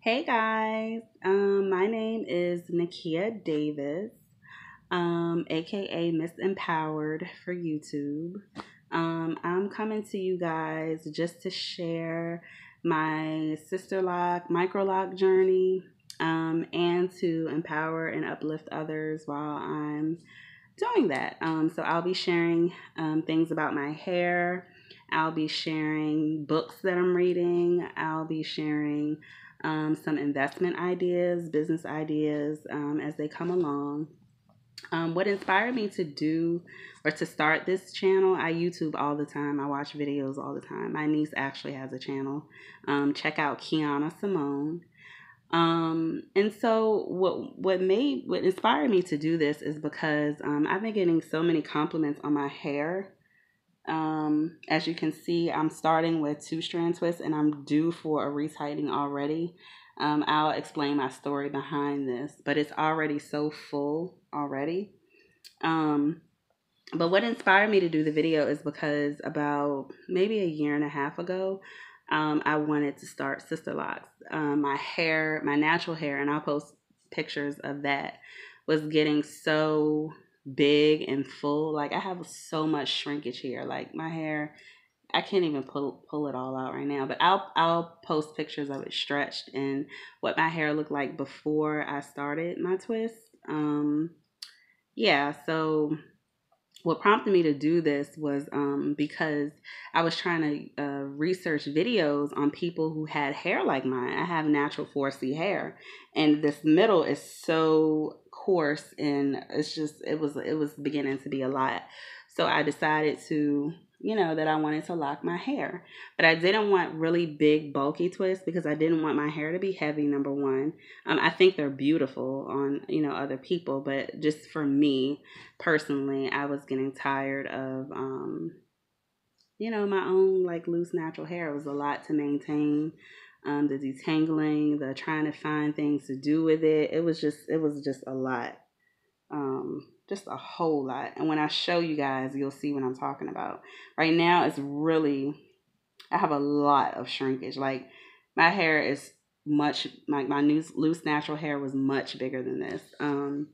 Hey guys, my name is Nakia Davis, aka Miss Empowered for YouTube. I'm coming to you guys just to share my Sisterlock microlock journey, and to empower and uplift others while I'm doing that. So I'll be sharing things about my hair. I'll be sharing books that I'm reading. I'll be sharing some investment ideas, business ideas as they come along. What inspired me to do or to start this channel? I YouTube all the time. I watch videos all the time. My niece actually has a channel. Check out Kiana Simone. And so what inspired me to do this is because I've been getting so many compliments on my hair. As you can see, I'm starting with two strand twists and I'm due for a retightening already. I'll explain my story behind this, but it's already so full already. Um, but what inspired me to do the video is because about maybe a year and a half ago, I wanted to start Sisterlocks. My hair, my natural hair, and I'll post pictures of that, was getting so big and full. Like I have so much shrinkage here. Like my hair, I can't even pull it all out right now. But I'll post pictures of it stretched and what my hair looked like before I started my twist. Yeah, so what prompted me to do this was because I was trying to research videos on people who had hair like mine. I have natural 4C hair, and this middle is so coarse, and it was beginning to be a lot. So I decided to, that I wanted to lock my hair, but I didn't want really big, bulky twists because I didn't want my hair to be heavy. Number one, I think they're beautiful on other people, but just for me personally, I was getting tired of my own like loose natural hair. It was a lot to maintain. The detangling, the trying to find things to do with it. It was just a lot. Just a whole lot. And when I show you guys, you'll see what I'm talking about. Right now it's really, I have a lot of shrinkage. Like my hair is much, my loose natural hair was much bigger than this. And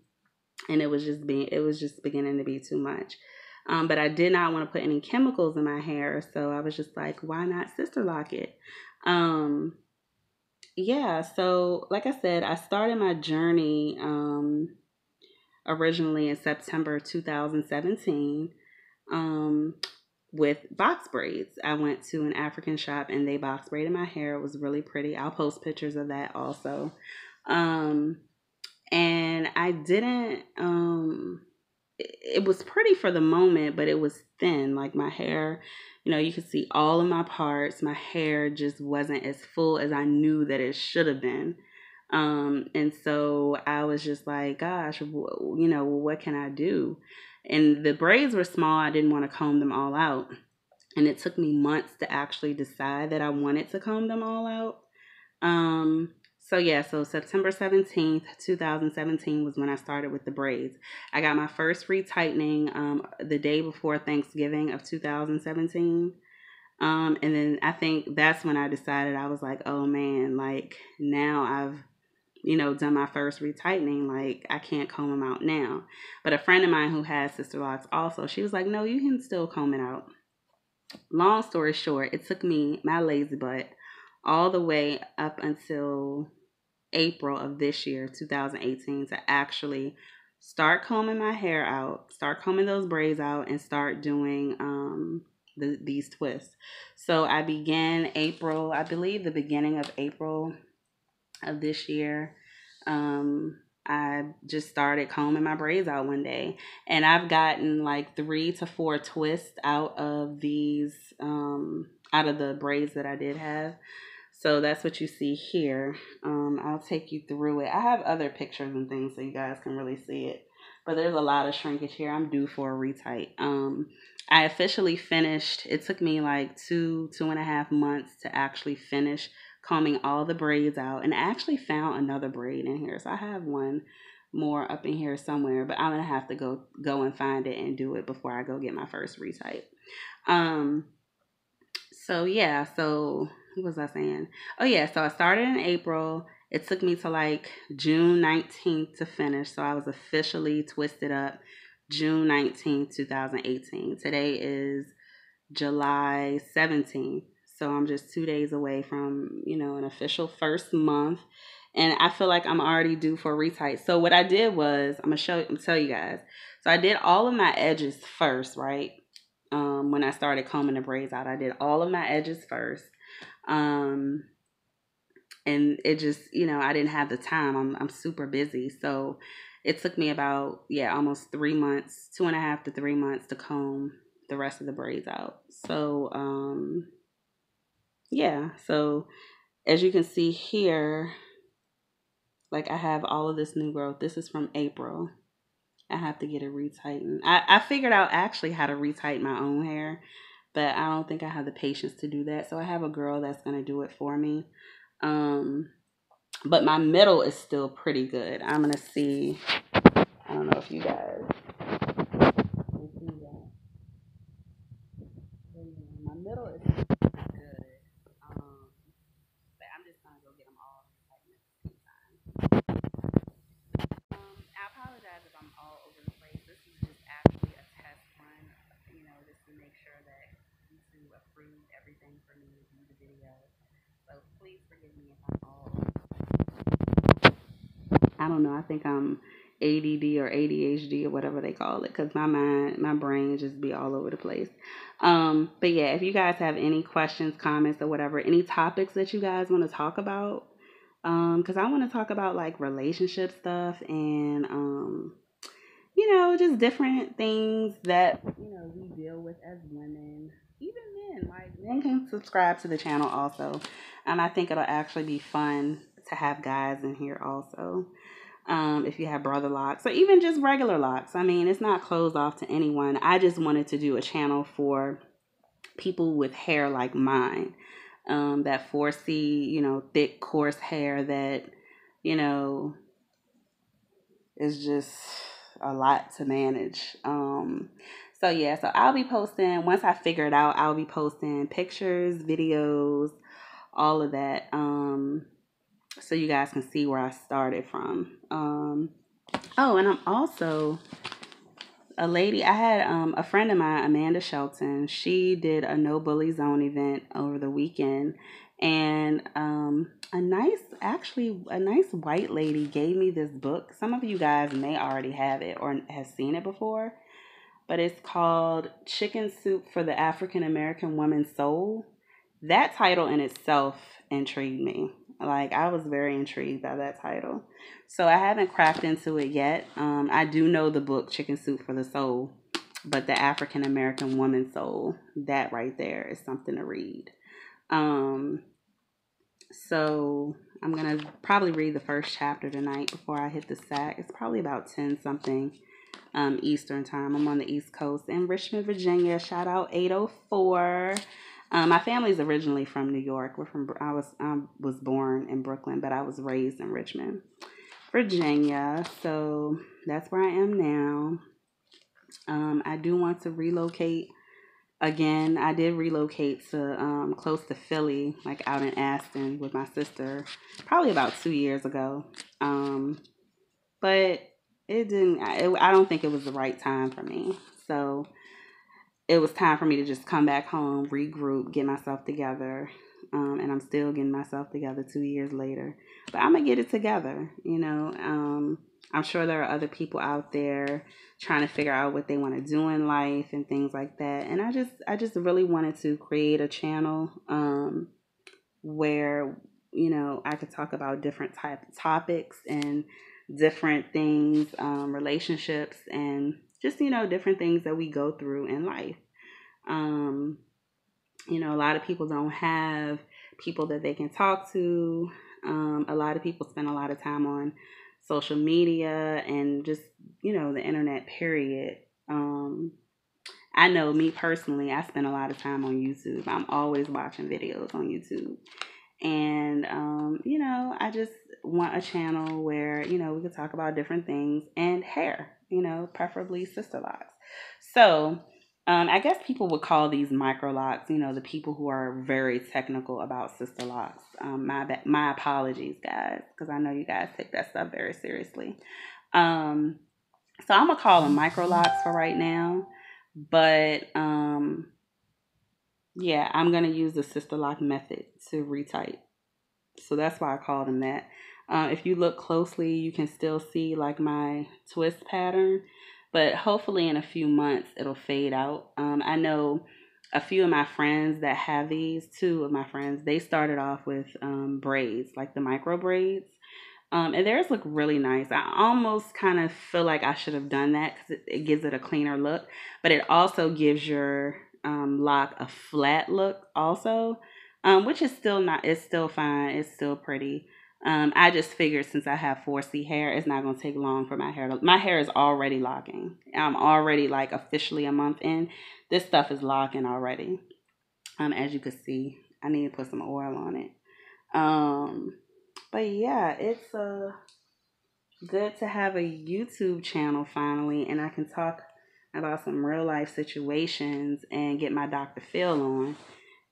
it was just beginning to be too much. But I did not want to put any chemicals in my hair, so I was just like, why not sister lock it? Um, yeah, so like I said, I started my journey originally in September 2017 um, with box braids. I went to an African shop and they box braided my hair. It was really pretty. I'll post pictures of that also. Um, and I didn't it was pretty for the moment, but it was thin. Like my hair, you could see all of my parts. My hair just wasn't as full as I knew that it should have been. And so I was just like, gosh, what can I do? And the braids were small. I didn't want to comb them all out. And it took me months to actually decide that I wanted to comb them all out. So September 17th, 2017 was when I started with the braids. I got my first retightening the day before Thanksgiving of 2017. And then I think that's when I decided, I was like, oh man, like now I've done my first retightening, like I can't comb them out now. But a friend of mine who has sister locks also, she was like, no, you can still comb it out. Long story short, it took me, my lazy butt, all the way up until April of this year, 2018, to actually start combing my hair out, start combing those braids out, and start doing these twists. So I began April, I believe the beginning of April of this year. I just started combing my braids out one day, and I've gotten like 3 to 4 twists out of these, out of the braids that I did have. So that's what you see here. I'll take you through it. I have other pictures and things so you guys can really see it. But there's a lot of shrinkage here. I'm due for a retight. I officially finished. It took me like 2.5 months to actually finish combing all the braids out. And I actually found another braid in here. So I have one more up in here somewhere. But I'm going to have to go and find it and do it before I go get my first retight. So what was I saying? Oh yeah, so I started in April It took me to like June 19th to finish. So I was officially twisted up June 19th, 2018. Today is July 17th. So I'm just 2 days away from, an official first month. And I feel like I'm already due for a retight. So what I did was, I'm tell you guys. So I did all of my edges first, right? When I started combing the braids out, I did all of my edges first. Um, and it just, I didn't have the time. I'm super busy. So it took me about, almost 3 months, 2.5 to 3 months to comb the rest of the braids out. So, so as you can see here, like I have all of this new growth. This is from April. I have to get it retightened. I figured out actually how to retighten my own hair, but I don't think I have the patience to do that. So I have a girl that's going to do it for me. But my middle is still pretty good. I'm going to see. I don't know if you guys can see that. My middle is good. But I'm just going to go get them all retightened at the same time. I apologize if I'm all over the place. This is just actually a test run, just to make sure that YouTube approved everything for me to do the video. So please forgive me if I'm all over the place. I don't know. I think I'm ADD or ADHD or whatever they call it, because my brain just be all over the place. But yeah, if you guys have any questions, comments, or whatever, any topics that you guys want to talk about, because I want to talk about like relationship stuff and just different things that we deal with as women. Even men, like men can subscribe to the channel also, and I think it'll actually be fun to have guys in here also. If you have brother locks or even just regular locks. I mean, it's not closed off to anyone. I just wanted to do a channel for people with hair like mine, that 4C, thick, coarse hair that, is just a lot to manage. So I'll be posting, once I figure it out, I'll be posting pictures, videos, all of that. So you guys can see where I started from. And I'm also a lady. I had a friend of mine, Amanda Shelton. She did a No Bully Zone event over the weekend, and a nice white lady gave me this book. Some of you guys may already have it or have seen it before, but it's called Chicken Soup for the African American Woman's Soul. That title in itself intrigued me. Like, I was very intrigued by that title. So I haven't cracked into it yet. I do know the book Chicken Soup for the Soul, but the African American Woman's Soul, that right there is something to read. So I'm going to probably read the first chapter tonight before I hit the sack. It's probably about 10 something Eastern time. I'm on the East Coast in Richmond, Virginia. Shout out 804. My family's originally from New York. I was born in Brooklyn, but I was raised in Richmond, Virginia. So that's where I am now. I do want to relocate again. I did relocate to close to Philly, like out in Aston with my sister, probably about 2 years ago. But it didn't. I don't think it was the right time for me. So it was time for me to just come back home, regroup, get myself together. And I'm still getting myself together 2 years later. But I'm going to get it together, I'm sure there are other people out there trying to figure out what they want to do in life and things like that. And I just really wanted to create a channel where, I could talk about different type of topics and different things, relationships, and just, different things that we go through in life. A lot of people don't have people that they can talk to. A lot of people spend a lot of time on social media and just, the internet, period. I know me personally, I spend a lot of time on YouTube. I'm always watching videos on YouTube. And, I just want a channel where, we could talk about different things and hair, preferably Sisterlocks. So, I guess people would call these micro locks, the people who are very technical about sister locks. My apologies, guys, because I know you guys take that stuff very seriously. Um, so I'm gonna call them micro locks for right now, but yeah, I'm gonna use the sister lock method to retype. So that's why I call them that. If you look closely, you can still see like my twist pattern, but hopefully in a few months it'll fade out. I know a few of my friends that have these, two of my friends, they started off with braids, like the micro braids. And theirs look really nice. I almost kind of feel like I should have done that because it gives it a cleaner look, but it also gives your lock a flat look also, which is still not, it's still fine. It's still pretty. I just figured since I have 4C hair, it's not going to take long for my hair is already locking. I'm already like officially a month in. This stuff is locking already. As you can see, I need to put some oil on it. Um, but yeah, it's good to have a YouTube channel finally, and I can talk about some real life situations and get my Dr. Phil on,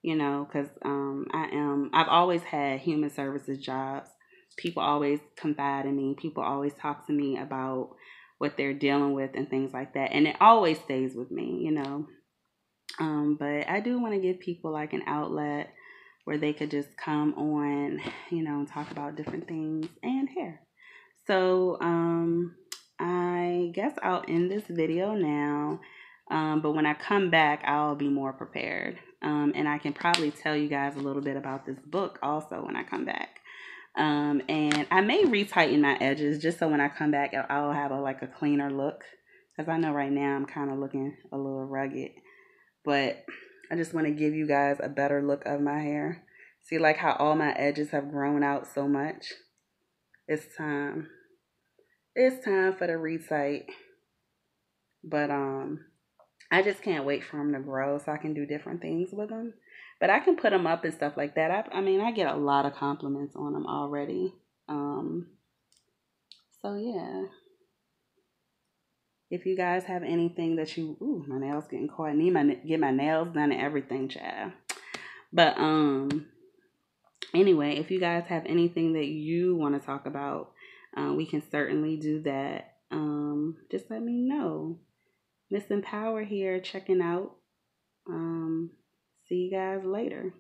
because I've always had human services jobs. People always confide in me. People always talk to me about what they're dealing with and things like that, and it always stays with me. But I do want to give people like an outlet where they could just come on, and talk about different things and hair. So, I guess I'll end this video now. But when I come back, I'll be more prepared. And I can probably tell you guys a little bit about this book also when I come back. And I may retighten my edges just so when I come back, I'll have like a cleaner look. Because I know right now I'm kind of looking a little rugged. But I just want to give you guys a better look of my hair. See like how all my edges have grown out so much? It's time. It's time for the retight. But I just can't wait for them to grow so I can do different things with them. But I can put them up and stuff like that. I mean, I get a lot of compliments on them already. Um, so yeah. If you guys have anything that my nails getting caught. I need get my nails done and everything, child. But anyway, if you guys have anything that you want to talk about, we can certainly do that. Just let me know. Miss Empower here checking out. See you guys later.